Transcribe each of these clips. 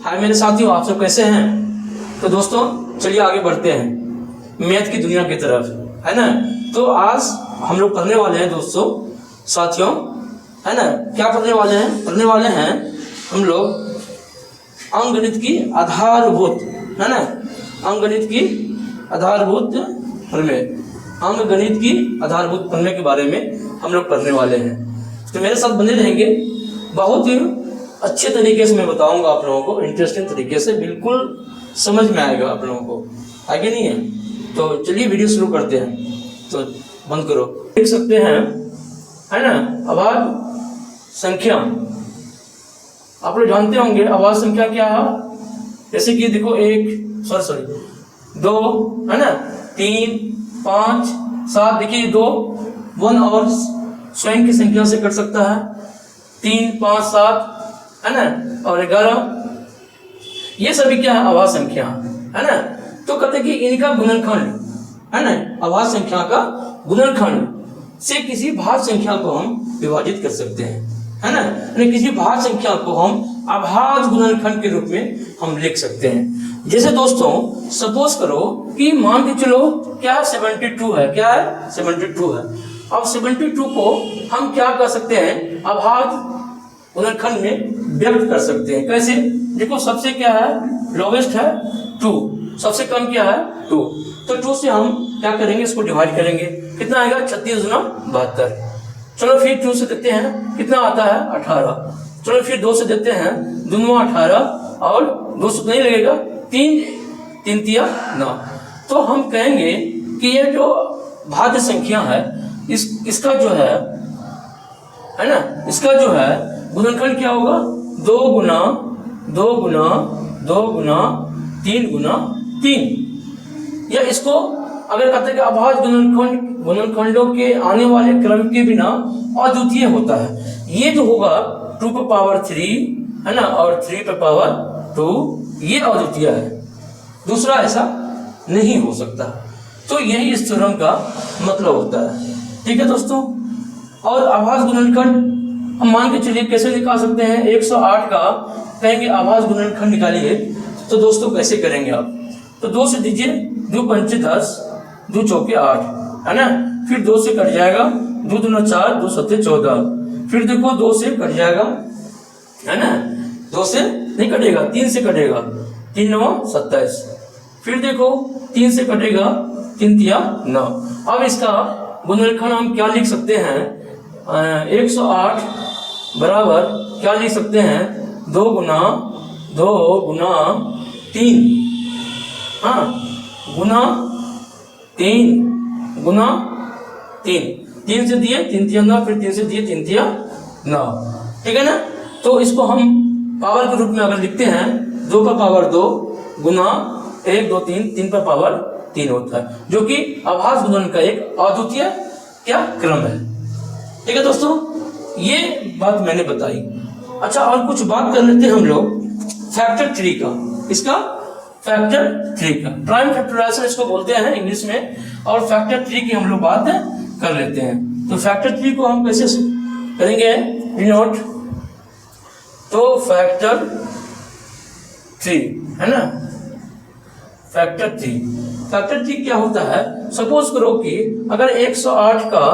हाय मेरे साथियों, आप सब कैसे हैं? तो दोस्तों चलिए आगे बढ़ते हैं मैथ की दुनिया की तरफ, है ना। तो आज हम लोग पढ़ने वाले हैं दोस्तों साथियों, है ना। क्या पढ़ने वाले हैं हम लोग अंकगणित की आधारभूत, है ना। अंकगणित की आधारभूत प्रमेय, अंकगणित की आधारभूत प्रमेय के बारे में हम लोग पढ़ने वाले हैं। तो मेरे साथ बने रहेंगे, बहुत ही अच्छे तरीके से मैं बताऊंगा आप लोगों को, इंटरेस्टिंग तरीके से, बिल्कुल समझ में आएगा आप लोगों को, आगे नहीं है। तो चलिए वीडियो शुरू करते हैं। तो बंद करो। देख सकते हैं, है ना, अभाज्य संख्या। आप लोग जानते होंगे अभाज्य संख्या क्या है। जैसे कि देखो 2, है ना, 3, 5, 7। देखिए 2 1 और स्वयं की संख्या से कट सकता है। 3, 5, 7, है ना, और 11, ये सभी क्या है, अभाज्य संख्या, है ना। तो कहते हैं कि इनका गुणनखंड, है ना, अभाज्य संख्या का गुणनखंड से किसी भाज्य संख्या को हम विभाजित कर सकते हैं, है ना। यानी किसी भाज्य संख्या को हम अभाज्य गुणनखंड के रूप में हम लिख सकते हैं। जैसे दोस्तों सपोज करो कि मान के चलो क्या 72 है, क्या है 72 है। अब 72 को हम क्या कर सकते हैं, अभाज्य गुणनखंड में व्यक्त कर सकते हैं। कैसे? देखो सबसे क्या है, लोवेस्ट है 2, सबसे कम क्या है 2। तो 2 से हम क्या करेंगे, इसको डिवाइड करेंगे, कितना आएगा 36 गुना 72। चलो फिर 2 से देते हैं, कितना आता है 18। चलो फिर 2 से देते हैं, 2 18 और 2 से नहीं लगेगा, 3 तिया 9। तो हम कहेंगे कि ये जो भाज्य संख्या है इसका जो है ना, इसका जो है गुणनखंड क्या होगा, 2 गुना 2 गुना 2 गुना 3 गुना 3। या इसको अगर कहते हैं कि अभाज्य गुणनखंडों के आने वाले क्रम के बिना अद्वितीय होता है। ये जो होगा 2 पे पावर 3, है ना, और 3 पे पावर 2, ये अद्वितीय है, दूसरा ऐसा नहीं हो सकता। तो यही इस थ्योरम का मतलब होता है, ठीक है दोस्तों। और अभाज्य गुणनखंड हम मान के चलिए कैसे निकाल सकते हैं। 108 का कहेंगे अभाज्य गुणनखंड निकालिए, तो दोस्तों कैसे करेंगे आप, तो 2 से दीजिए, 2 पंचे 10, 2 चौके 8, है ना। फिर 2 से कट जाएगा, 2 दूना 4, 2 सत्ते 14। फिर देखो 2 से कट जाएगा, है ना, 2 से नहीं कटेगा, 3 से कटेगा, 3 9 27। फिर देखो 3 से कटेगा, 3 तिया 9। अब इसका गुणनखंड हम क्या लिख सकते हैं, 108 बराबर क्या लिख सकते हैं, 2 गुना 3, हाँ, गुना 3 गुना 3। 3 से दिए 3 तिया 9, फिर 3 से दिए 3 तिया 9, ठीक है ना। तो इसको हम पावर के रूप में अगर लिखते हैं, 2 पर पावर 2 गुना 1 2 3, 3 पर पावर 3 होता है, जो कि अभाज्य गुणन का एक अद्वितीय क्या क्रम है, ठीक है दोस्तों। ये बात मैंने बताई। अच्छा, और कुछ बात कर लेते हैं हम लोग फैक्टर 3 का। इसका फैक्टर 3 का प्राइम फैक्टराइजेशन इसको बोलते हैं इंग्लिश में, और फैक्टर 3 की हम लोग बात कर लेते हैं। तो फैक्टर 3 को हम कैसे करेंगे, डिनोट। तो फैक्टर 3, है ना, फैक्टर 3 क्या होता है। सपोज करो कि अगर 108 का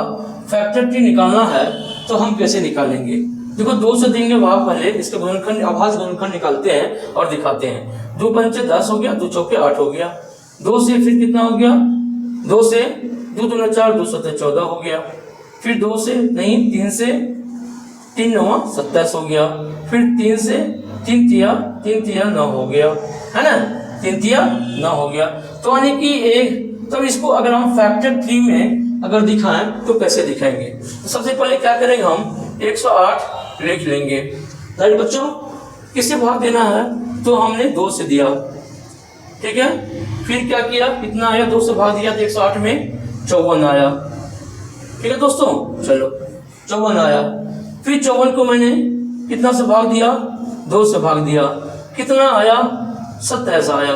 फैक्टर 3 निकालना है तो हम कैसे निकालेंगे। देखो 2 से देंगे भाग, पहले इसका गुणनखंड अभाज्य गुणनखंड निकालते हैं और दिखाते हैं। 2 पंचे 10 हो गया, 2 चौके 8 हो गया, 2 से फिर कितना हो गया, 2 से 2 दूना 4, 2 सत्ते 14 हो गया। फिर 2 से नहीं, 3 से 3 9 27 हो गया। फिर 3 से 3 तिया 9 हो गया, है ना, 3 तिया 9 हो गया। तो यानी कि एक, तब इसको अगर हम फैक्टर 3 में अगर दिखाएं तो कैसे दिखाएंगे। तो सबसे पहले क्या करेंगे, हम 108 लिख लेंगे। राइट बच्चों, किससे भाग देना है, तो हमने 2 से दिया, ठीक है। फिर क्या किया, कितना आया, 2 से भाग दिया तो 108 में 54 आया, ठीक है दोस्तों। चलो 54 आया। फिर 54 को मैंने कितना से भाग दिया, 2 से भाग दिया, कितना आया 27 आया,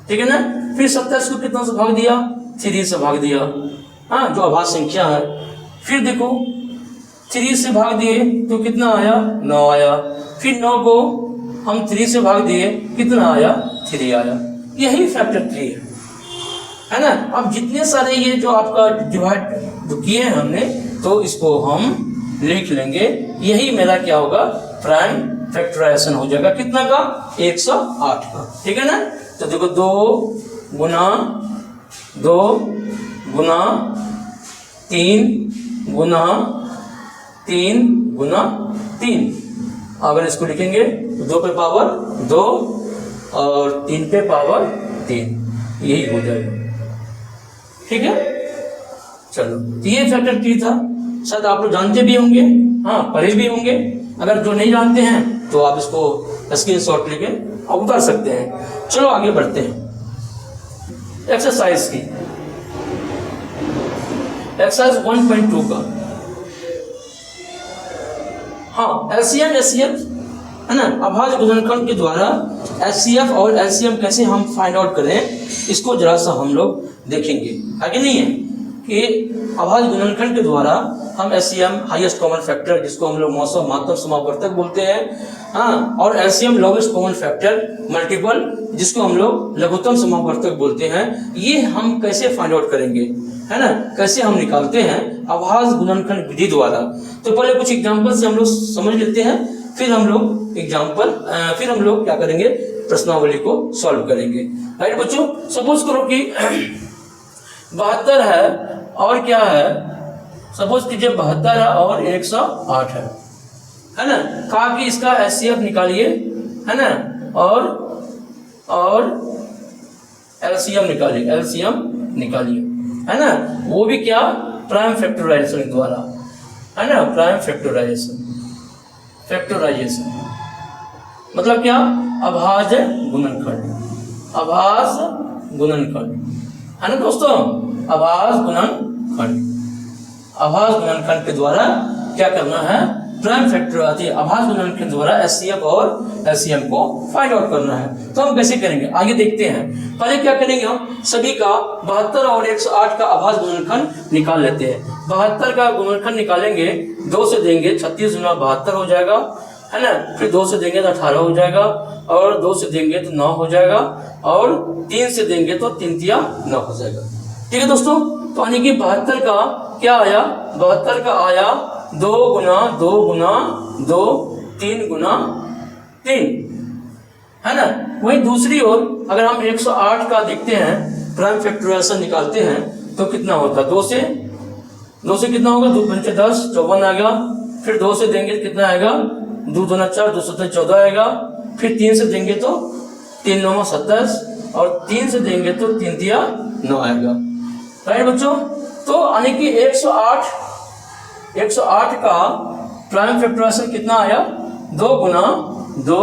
ठीक है ना। फिर 27 को कितना से भाग दिया, 3 से भाग दिया, हाँ, जो अभाज्य संख्या है। फिर देखो 3 से भाग दिए तो कितना आया, 9 आया। फिर 9 को हम 3 से भाग दिए, कितना आया? 3 आया। यही फैक्टर 3 है ना। अब जितने सारे ये जो आपका डिवाइड जो किए हैं हमने, तो इसको हम लिख लेंगे। यही मेरा क्या होगा? प्राइम फैक्टराइजेशन हो जाएगा। कितना का? 108 का। ठीक है ना। तो देखो 2 गुना 3 गुना 3 गुना 3। अगर इसको लिखेंगे तो 2 पे पावर 2 और 3 पे पावर 3, यही हो जाएगा। ठीक है। चलो, तो ये फैक्टर 3 था। शायद आप लोग जानते भी होंगे, हाँ पढ़े भी होंगे। अगर जो नहीं जानते हैं तो आप इसको स्क्रीनशॉट लेके आप उतार सकते हैं। चलो आगे बढ़ते हैं एक्सरसाइज की। एक्सरसाइज 1.2 का, हाँ एलसीएम एचसीएफ है ना, अभाज्य गुणनखंड के द्वारा एचसीएफ और एलसीएम कैसे हम फाइंड आउट करें, इसको जरा सा हम लोग देखेंगे। आगे नहीं है कि अभाज्य गुणनखंड के द्वारा हम एचसीएम हाईएस्ट कॉमन फैक्टर, जिसको हम लोग मौसम मात्रक समावर्तक बोलते हैं, हाँ, और LCM lowest common factor multiple, जिसको हम लोग लघुत्तम समावर्तक बोलते हैं, ये हम कैसे फाइंड आउट करेंगे, है ना, कैसे हम निकालते हैं अभाज्य गुणनखंड विधि द्वारा। तो पहले कुछ एग्जांपल से हम लोग समझ लेते हैं, फिर हम लोग क्या करेंगे, प्रश्नावली को सॉल्व करेंगे। राइट बच्चों, सपोज करो कि 72 है और क्या है, सपोज कीजिए 72 है और 108 है ना। कहा कि इसका एचसीएफ निकालिए, है ना, और एलसीएम निकालिए, है ना, वो भी क्या, प्राइम फैक्टराइजेशन द्वारा, है ना, प्राइम फैक्टराइजेशन मतलब क्या, अभाज्य गुणनखंड, है ना दोस्तों, अभाज्य गुणनखंड के द्वारा क्या करना है, प्राइम फैक्टराइजेशन, अभाज्य गुणनखंड के द्वारा एचसीएफ और एलसीएम को फाइंड आउट करना है। तो हम कैसे करेंगे, आगे देखते हैं। पहले क्या करेंगे, हम सभी का 72 और 108 का अभाज्य गुणनखंड निकाल लेते हैं। 72 का गुणनखंड निकालेंगे, 2 से देंगे 36 गुना 72 हो जाएगा, है ना, फिर 2 से देंगे तो 18 हो जाएगा, और 2 से देंगे तो 9 हो जाएगा, और 3 से देंगे तो 3 तिया 9 हो जाएगा। ठीक है दोस्तों, तो यानी कि 72 का क्या आया, 72 का आया 2 गुना 2 गुना 2 3 गुना 3, है ना। वही दूसरी ओर अगर हम 108 का देखते हैं, प्राइम फैक्टराइजेशन निकालते हैं, तो कितना होता है, 2 से कितना होगा, 2 पंचे 10, 54 आएगा, फिर 2 से देंगे कितना आएगा, 2 दूना 4, 2 सत्तर 14 आएगा, फिर 3 से देंगे तो 3 9 27, और 3 से देंगे तो 3 तिया 9 आएगा। राइट बच्चों, तो यानी कि 108 का प्राइम फैक्टराइजेशन कितना आया, 2 गुना 2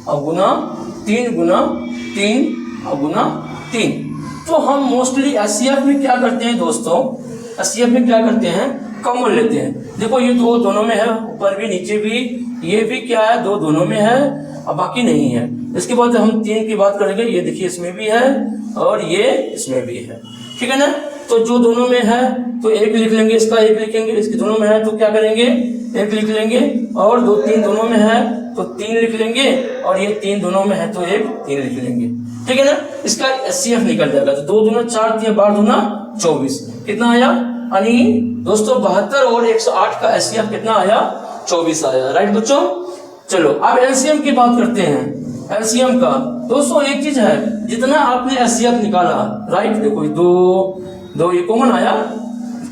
और गुना 3 गुना 3 और गुना 3। तो हम मोस्टली एचसीएफ में क्या करते हैं दोस्तों, एचसीएफ में क्या करते हैं, कॉमन लेते हैं। देखो ये 2 दोनों में है, ऊपर भी नीचे भी, ये भी क्या है, 2 दोनों में है और बाकी नहीं है। इसके बाद हम 3 की बात करेंगे, ये देखिए इसमें भी है और ये इसमें भी है, ठीक है ना। तो जो दोनों में है तो 1 लिख लेंगे, इसका 1 लिखेंगे, इसके दोनों में है तो क्या करेंगे, 1 लिख लेंगे, और 2 3 दोनों में है तो 3 लिख लेंगे, और ये 3 दोनों में है तो 1 3 लिख लेंगे, ठीक है ना। इसका एचसीएफ निकल जाएगा, तो 2 दूना 4 3 12 दूना 24, कितना आया, यानी दोस्तों 72 और 108 का एचसीएफ कितना आया, 24 आया। राइट बच्चों, चलो अब एलसीएम की बात करते हैं। एलसीएम का दोस्तों एक चीज है, जितना आपने एचसीएफ निकाला, राइट, देखो 2 ये कॉमन आया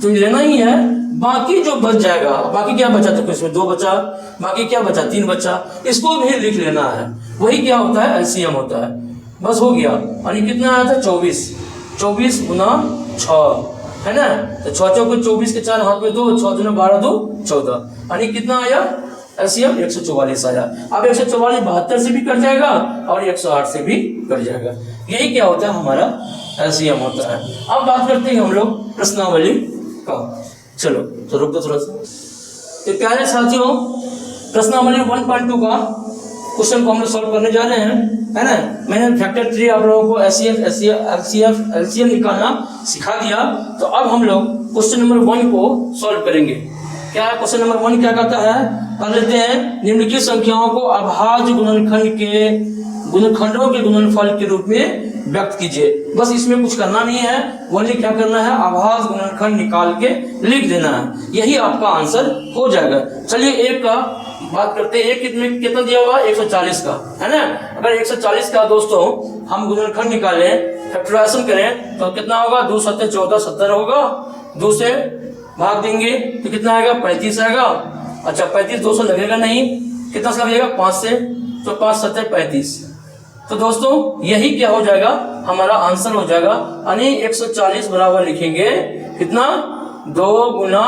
तो ये लेना ही है, बाकी जो बच जाएगा, बाकी क्या बचा, देखो इसमें 2 बचा, बाकी क्या बचा, 3 बचा, इसको भी लिख लेना है। वही क्या होता है, एलसीएम होता है। बस हो गया, यानी कितना आया था, 24 गुना 6, है ना, तो 6 चौके 24 के 4 हाथ में 2, 6 दूना 12 2 14, यानी कितना आया एलसीएम 144 आया। अब 144 72 से भी कट जाएगा और 108 से भी कट जाएगा। यही क्या होता है, हमारा एलसीएम होता है। अब बात करते हैं हम लोग प्रश्नावली का। चलो तो रुक दो थोड़ा सा। तो प्यारे साथियों, प्रश्नावली 1.2 का क्वेश्चन को हम लोग सॉल्व करने जा रहे हैं, है ना। मैंने फैक्टर 3 आप लोगों को एलसीएम निकालना सिखा दिया। तो अब हम लोग क्वेश्चन नंबर 1 को सॉल्व करेंगे। क्या है क्वेश्चन नंबर 1 क्या कहता है, कर लेते हैं। निम्नलिखित संख्याओं को अभाज्य गुणनखंडों के गुणनफल के रूप में व्यक्त कीजिए। बस इसमें कुछ करना नहीं है, ओनली क्या करना है, अभाज्य गुणनखंड निकाल के लिख देना है, यही आपका आंसर हो जाएगा। चलिए एक का बात करते हैं। एक कितना दिया हुआ 140 का है ना। अगर 140 का दोस्तों हम गुणनखंड निकालें, फैक्टराइजेशन करें तो कितना होगा, 2 7 14 70 होगा। 2 से भाग देंगे तो कितना आएगा, 35 आएगा। अच्छा 35 200 लगेगा नहीं, कितना सा लगेगा 5 से, तो 5 7 35। तो दोस्तों यही क्या हो जाएगा, हमारा आंसर हो जाएगा। यानी 140 बराबर लिखेंगे कितना, 2 गुना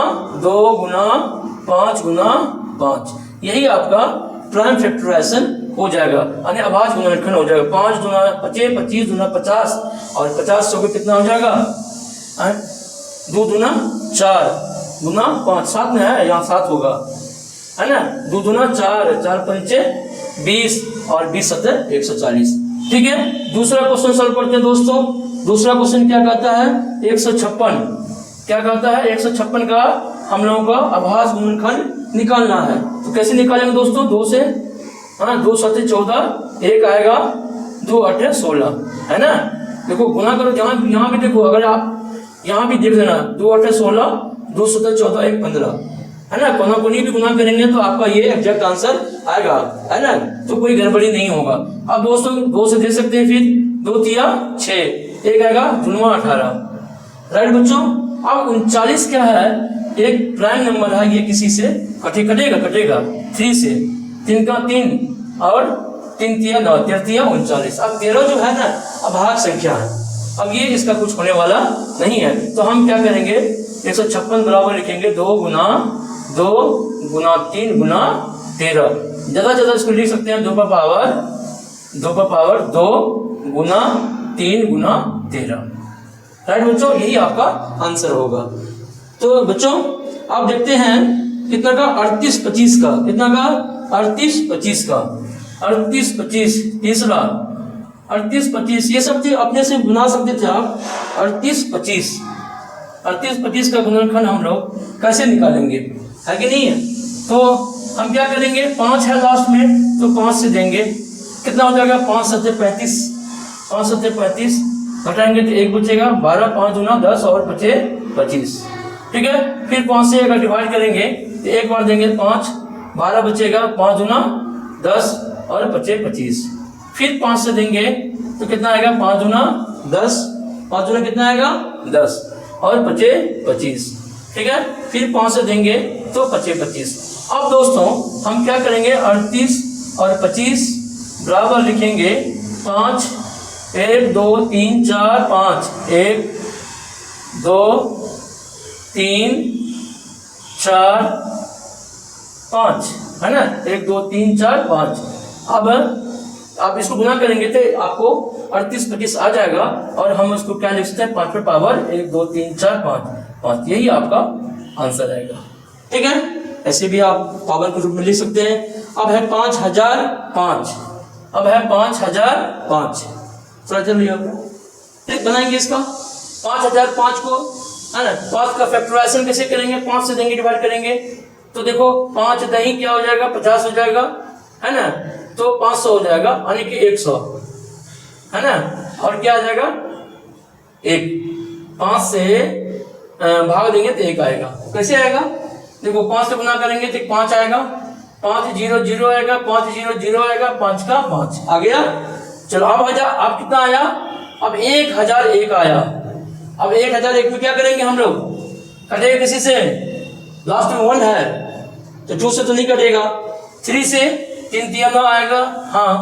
5 गुना 5। यही आपका प्राइम फैक्टराइजेशन हो जाएगा, यानी अभाज्य गुणनखंड हो जाएगा। 5 गुना 25, 25 गुना 50 और 50 सौ कितना हो जाएगा, 2 दूना 4 गुना 5, 7 में है, यहाँ 7 होगा है ना। 2 दूना 4, 4 पंचे 20 और 20 7 140। ठीक है, दूसरा क्वेश्चन सॉल्व करते हैं दोस्तों। दूसरा क्वेश्चन क्या कहता है, 156 क्या कहता है, 156 का हम लोगों का अभाज्य गुणनखंड निकालना है। तो कैसे निकालेंगे दोस्तों, 2 से 2 7 14, 1 आएगा, 2 8 16 है ना। देखो गुना करो, यहाँ भी देखो, अगर आप यहाँ भी देख लेना, 2 8 16, 2 7 14, 1 15 है ना। कोना कोनी भी गुना करेंगे तो आपका ये एग्जैक्ट आंसर आएगा है ना, तो कोई गड़बड़ी नहीं होगा। अब दोस्तों 2 से दे सकते हैं, फिर 2 तिया 6, 1 आएगा, 2 18। राइट बच्चों। अब 39 क्या है, एक प्राइम नंबर है, ये किसी से कटेगा 3 से, 3 का 3 और 3 तिया 9, 13 तिया 39। अब 13 जो है ना अभाज्य संख्या है, अब ये इसका कुछ होने वाला नहीं है। तो हम क्या करेंगे, 156 बराबर लिखेंगे 2 गुना 3 गुना 13। ज्यादा इसको लिख सकते हैं 2 पर पावर 2 गुना 3 गुना 13। राइट बच्चों, यही आपका आंसर होगा। तो बच्चों आप देखते हैं कितना का, 38 25 का, कितना का 38 25 का, 38 25 तीसरा 38 25, ये सब चीज अपने से बना सकते थे आप। 38 25 का गुणनखंड हम लोग कैसे निकालेंगे, है कि नहीं है। तो हम क्या करेंगे, 5 है लास्ट में, तो 5 से देंगे, कितना हो जाएगा, 5 7 35, 5 7 35 घटाएंगे तो 1 बचेगा, 12 5 दूना 10 और बचे 25। ठीक है, फिर 5 से अगर डिवाइड करेंगे तो एक बार देंगे 5, 12 बचेगा, 5 दूना 10 और बचे 25। फिर 5 से देंगे तो कितना आएगा, 5 दूना 10, 5 दूना कितना आएगा 10 और बचे 25। ठीक है, फिर 5 से देंगे तो बचे 25। अब दोस्तों हम क्या करेंगे, 38 और 25 बराबर लिखेंगे 5, 1 2 3 4 5, 1 2 3 4 5 है ना, 1 2 3 4 5। अब आप इसको गुना करेंगे तो आपको 38 25 आ जाएगा, और हम उसको क्या लिख सकते हैं, 5 पर पावर 1 2 3 4 5, यही आपका आंसर आएगा। ठीक है, ऐसे भी आप पावर के रूप में लिख सकते हैं। अब है 5005, अब है 5005। थोड़ा चलिए ट्रिक बनाएंगे इसका। 5005 को है ना, 5 का फैक्टराइजेशन कैसे करेंगे, 5 से देंगे डिवाइड करेंगे तो देखो 5 दही क्या हो जाएगा, 50 हो जाएगा है ना, तो 500 हो जाएगा, यानी कि 100 है ना। और क्या आ जाएगा 1, 5 से भाग देंगे तो 1 आएगा। कैसे आएगा, देखो 5 से गुना करेंगे तो 5 आएगा, 5 0 0 आएगा, 5 0 0 आएगा, 5 का 5 आ गया। चलो अब अब कितना आया, अब 1001 आया। अब 1001 में क्या करेंगे हम लोग, कटेगा किसी से, लास्ट में 1 है तो 2 से तो नहीं कटेगा, 3 से 3 तिया 9 आएगा, हाँ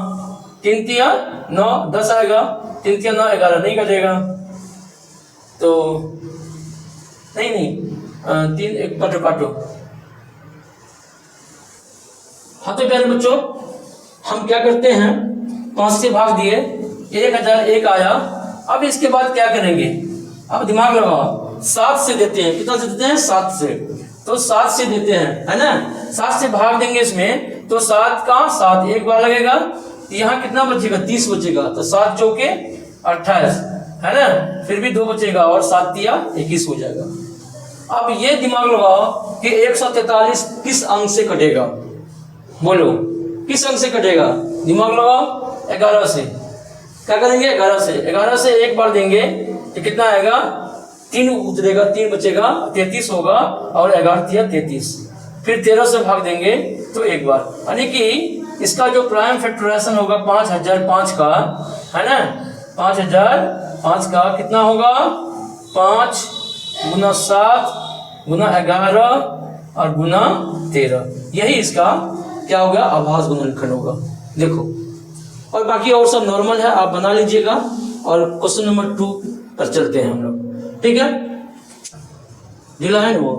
3 तिया 9 10 आएगा, 3 तिया 9 11 नहीं कटेगा, तो नहीं 3 1 काटो। हाँ तो प्यारे बच्चों हम क्या करते हैं, 5 से भाग दिए, 1001 आया। अब इसके बाद क्या करेंगे, अब दिमाग लगाओ, 7 से देते हैं, कितना से देते हैं, 7 से, तो 7 से देते हैं है ना, 7 से भाग देंगे इसमें तो 7 का 7 एक बार लगेगा, यहाँ कितना बचेगा 30 बचेगा, तो 7 चौके 28 है ना, फिर भी 2 बचेगा और 7 तिया 21 हो जाएगा। अब ये दिमाग लगाओ कि 143 किस अंक से कटेगा, बोलो किस अंक से कटेगा, दिमाग लगाओ। 11 से। क्या करेंगे, 11 से, 11 से एक बार देंगे तो कितना आएगा, 3 उतरेगा, 3 बचेगा, 33 होगा, और 11 33। फिर 13 से भाग देंगे तो एक बार, यानी कि इसका जो प्राइम फैक्टराइजेशन होगा 5005 का, है ना, 5005 का कितना होगा, 5 गुना 7 गुना 11 और गुना 13, यही इसका क्या हो गया, आभास गुणनखंड होगा। देखो, और बाकी और सब नॉर्मल है, आप बना लीजिएगा। और क्वेश्चन नंबर 2 पर चलते हैं हम लोग, ठीक है, ढीला है ना वो।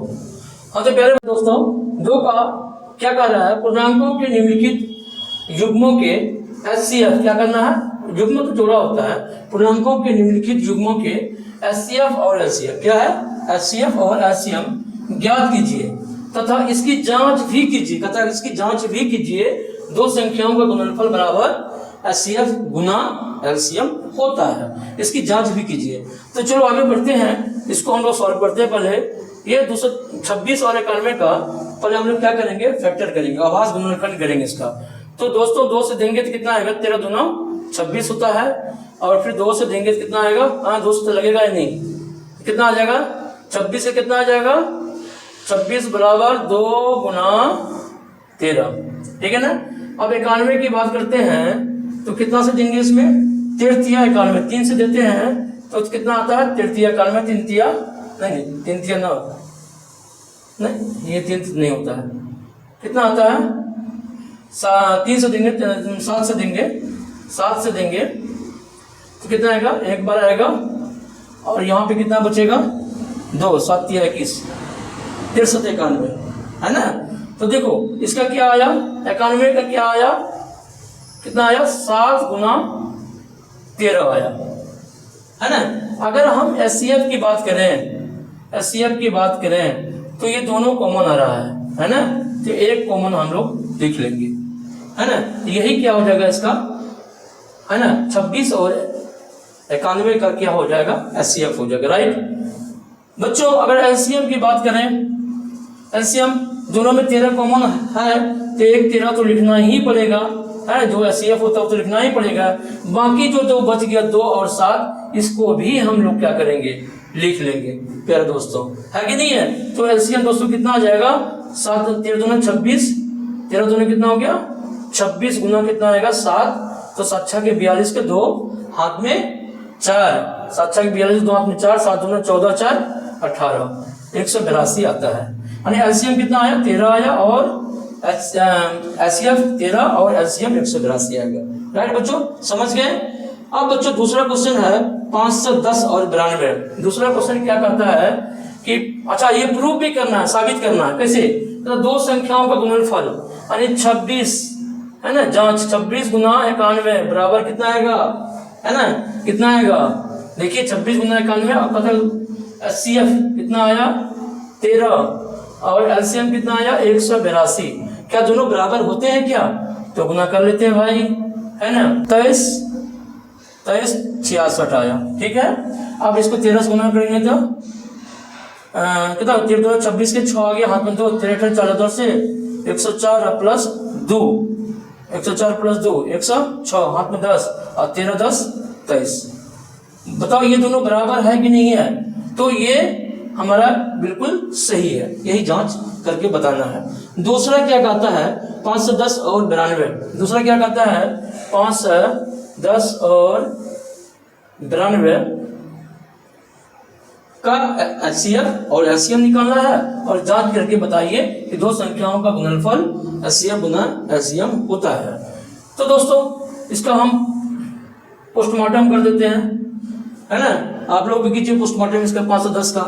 हाँ, तो प्यारे दोस्तों, 2 का क्या कर रहा है, पूर्णांकों के निम्नलिखित युग्मों के HCF क्या करना है, युग्म तो जोड़ा होता है, पूर्णांकों के निम्नलिखित युग्मों के HCF और LCM क्या है, HCF और LCM ज्ञात कीजिए तथा इसकी जांच भी कीजिए, 2 संख्याओं का गुणनफल बराबर HCF गुना LCM होता है, इसकी जांच भी कीजिए। तो चलो आगे बढ़ते हैं, इसको हम लोग सॉल्व करते हैं। पहले ये 226 और 91 का पहले हम लोग क्या करेंगे, फैक्टर करेंगे, आभास गुणनखंड करेंगे इसका। तो दोस्तों 2 से देंगे तो कितना आएगा, 13 दूना 26 होता है, और फिर 2 से देंगे तो कितना आएगा, 2 से तो लगेगा ही नहीं, कितना आ जाएगा, 26 से कितना आ जाएगा, 26 बराबर 2 गुना 13, ठीक है ना। अब 91 की बात करते हैं तो कितना से देंगे इसमें, 13 3 से देते हैं तो कितना आता है, 13 3 तिया नहीं, 3 तिया 9 नहीं, ये 3 नहीं होता है, कितना आता है, 3 से देंगे, 7 से देंगे, 7 से देंगे तो कितना आएगा, एक बार आएगा, और यहाँ पे कितना बचेगा, 2 7 तिया 21, 63 91, है ना। तो देखो इसका क्या आया, 91 का क्या आया, कितना आया, 7 गुना 13 आया, है ना। अगर हम HCF की बात करें तो ये दोनों कॉमन आ रहा है ना, तो एक कॉमन हम लोग लिख लेंगे, है ना। यही क्या हो जाएगा इसका, है ना, 26 और 91 का क्या हो जाएगा, HCF हो जाएगा, राइट बच्चों। अगर LCM की बात करें, LCM दोनों में 13 कॉमन है, तो एक 13 तो लिखना ही पड़ेगा, है, जो HCF होता है तो लिखना ही पड़ेगा। बाकी जो 2 बच गया, 2 और 7, इसको भी हम लोग क्या करेंगे, लिख लेंगे प्यारे दोस्तों, है कि नहीं है। तो LCM दोस्तों कितना आ जाएगा, 7 13 दूना 26, 13 दूना कितना हो गया, 26 गुना कितना आएगा, 7, तो 7 6 के 42 के 2 हाथ में 4, 7 6 के 42 2 हाथ में 4, 7 दूना 14 4 18, 182 आता है। यानी LCM कितना आया, 13 आया, और HCF 13 और LCM 182 आएगा, राइट बच्चों, समझ गए। अब बच्चों दूसरा क्वेश्चन है 510 और 92। दूसरा क्वेश्चन क्या करता है कि अच्छा ये प्रूफ भी करना है, साबित करना है, कैसे, तो 2 संख्याओं का गुणनफल यानी 26, है ना, जांच 26 गुना 91 बराबर कितना आएगा, है ना, कितना आएगा, देखिए 26 गुना 91, अब पता HCF कितना आया 13 और LCM कितना आया 182। क्या दोनों बराबर होते हैं क्या, तो गुना कर लेते हैं भाई, है ना, 23 66 आया, ठीक है। अब इसको 13 से गुना करेंगे तो कितना, 13 26 के 6 आ गया, हाथ में 2, 63 4 2 से 104 प्लस 2, 104 प्लस 2 106, हाथ में 10 और 13 10 23। बताओ ये दोनों बराबर है कि नहीं है, तो ये हमारा बिल्कुल सही है, यही जांच करके बताना है। दूसरा क्या कहता है 510 और 92, दूसरा क्या कहता है 510 और 92 का HCF और LCM निकालना है, और जांच करके बताइए कि 2 संख्याओं का गुणनफल HCF गुना LCM होता है। तो दोस्तों इसका हम पोस्टमार्टम कर देते हैं, है ना, आप लोग भी कीजिए पोस्टमार्टम इसका, 510 का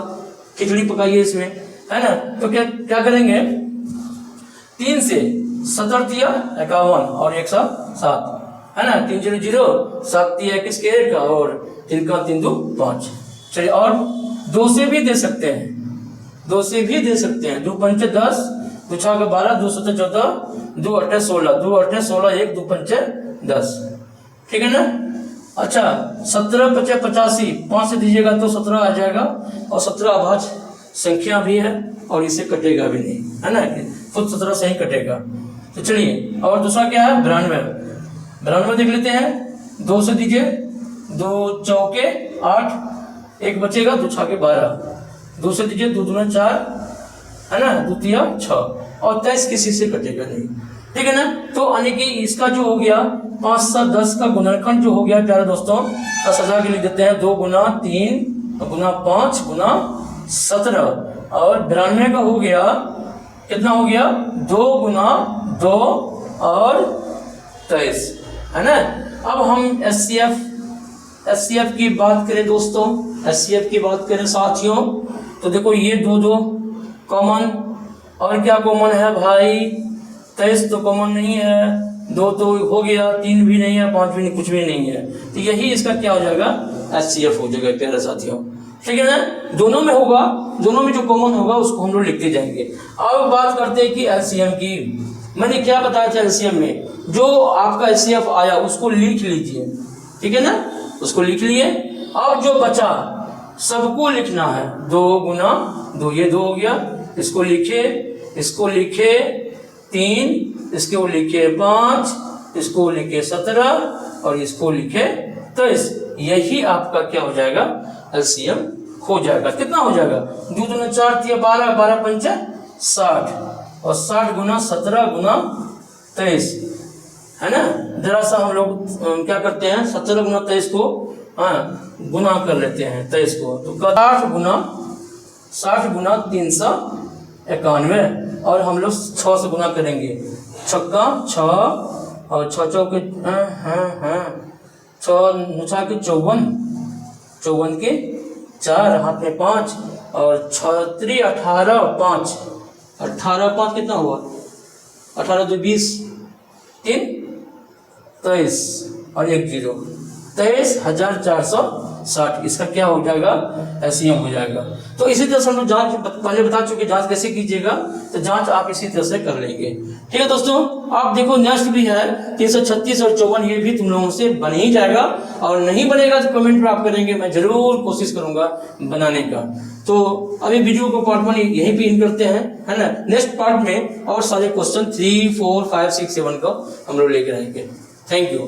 खिचड़ी पकाइए इसमें, है ना। तो क्या करेंगे, 3 से 17 तिया 51 और 107, है ना, 3 0 0 7 तिया 21 के 1 और 3 का 3 2 5। चलिए, और 2 से भी दे सकते हैं, 2 से भी दे सकते हैं, 2 पंचे 10, 2 6 के 12, 2 7 14, 2 8 16, 2 8 16 1, 2 पंचे 10, ठीक है ना। अच्छा 17 5 85, 5 से दीजिएगा तो 17 आ जाएगा, और 17 अभाज्य संख्या भी है और इसे कटेगा भी नहीं, है ना, खुद 17 से ही कटेगा। तो चलिए, और दूसरा क्या है 92 देख लेते हैं। 2 से दीजिए, 2 चौके 8, 1 बचेगा, 2 छाके 12, 2 से दीजिए, 2 दूना 4, है ना, 2 तिया 6, और 23 किसी से कटेगा नहीं, ठीक है ना। तो यानी कि इसका जो हो गया 5 7 10 का गुणनखंड जो हो गया प्यारे दोस्तों, 10,000 के लिख देते हैं, 2 गुना 3 गुना 5 गुना 17, और 92 का हो गया कितना हो गया 2 गुना 2 और 23, है ना। अब हम एचसीएफ की बात करें दोस्तों, एचसीएफ की बात करें साथियों, तो देखो ये 2 कॉमन, और क्या कॉमन है भाई, 23 तो कॉमन नहीं है, 2 तो हो गया, 3 भी नहीं है, 5 भी नहीं, कुछ भी नहीं है, तो यही इसका क्या हो जाएगा एचसीएफ हो जाएगा प्यारे साथियों, ठीक है ना। दोनों में होगा, दोनों में जो कॉमन होगा उसको हम लोग लिखते जाएंगे। अब बात करते हैं कि एलसीएम की। मैंने क्या बताया था एलसीएम में, जो आपका एचसीएफ आया उसको लिख लीजिए, ठीक है ना, उसको लिख लिए। अब जो बचा सबको लिखना है, 2 गुना 2, ये 2 हो गया, इसको लिखे, इसको लिखे 3, इसको लिखे 5, इसको लिखे 17 और इसको लिखे 23, यही आपका क्या हो जाएगा एलसीएम हो जाएगा। कितना हो जाएगा, 2 दूना 4 तिया 12, 12 पंचा 60, और 60 गुना 17 गुना 23, है ना। जरा सा हम लोग क्या करते हैं, 17 गुना 23 को गुना कर लेते हैं 23 को, तो 60 गुना 391, और हम लोग 6 से गुना करेंगे, 6 6 और 6 चौके 6 के 54 के 4, हाथ में 5, और 6 18 5, 18 5 कितना हुआ, 18 2 20, 3 23 और 1 0, 23,460, इसका क्या हो जाएगा एलसीएम हो जाएगा। तो इसी तरह से हम लोग जांच पहले बता चुके, जांच कैसे कीजिएगा, तो जांच आप इसी तरह से कर लेंगे, ठीक है दोस्तों। आप देखो नेक्स्ट भी है 336 और 54, ये भी तुम लोगों से बन ही जाएगा, और नहीं बनेगा तो कमेंट पर आप करेंगे, मैं जरूर कोशिश करूंगा बनाने का। तो अभी वीडियो को पार्ट 1 यहीं पे इन करते हैं, है ना। नेक्स्ट पार्ट में और सारे क्वेश्चन 3 4 5 6 7 को हम लोग लेकर आएंगे। Thank you.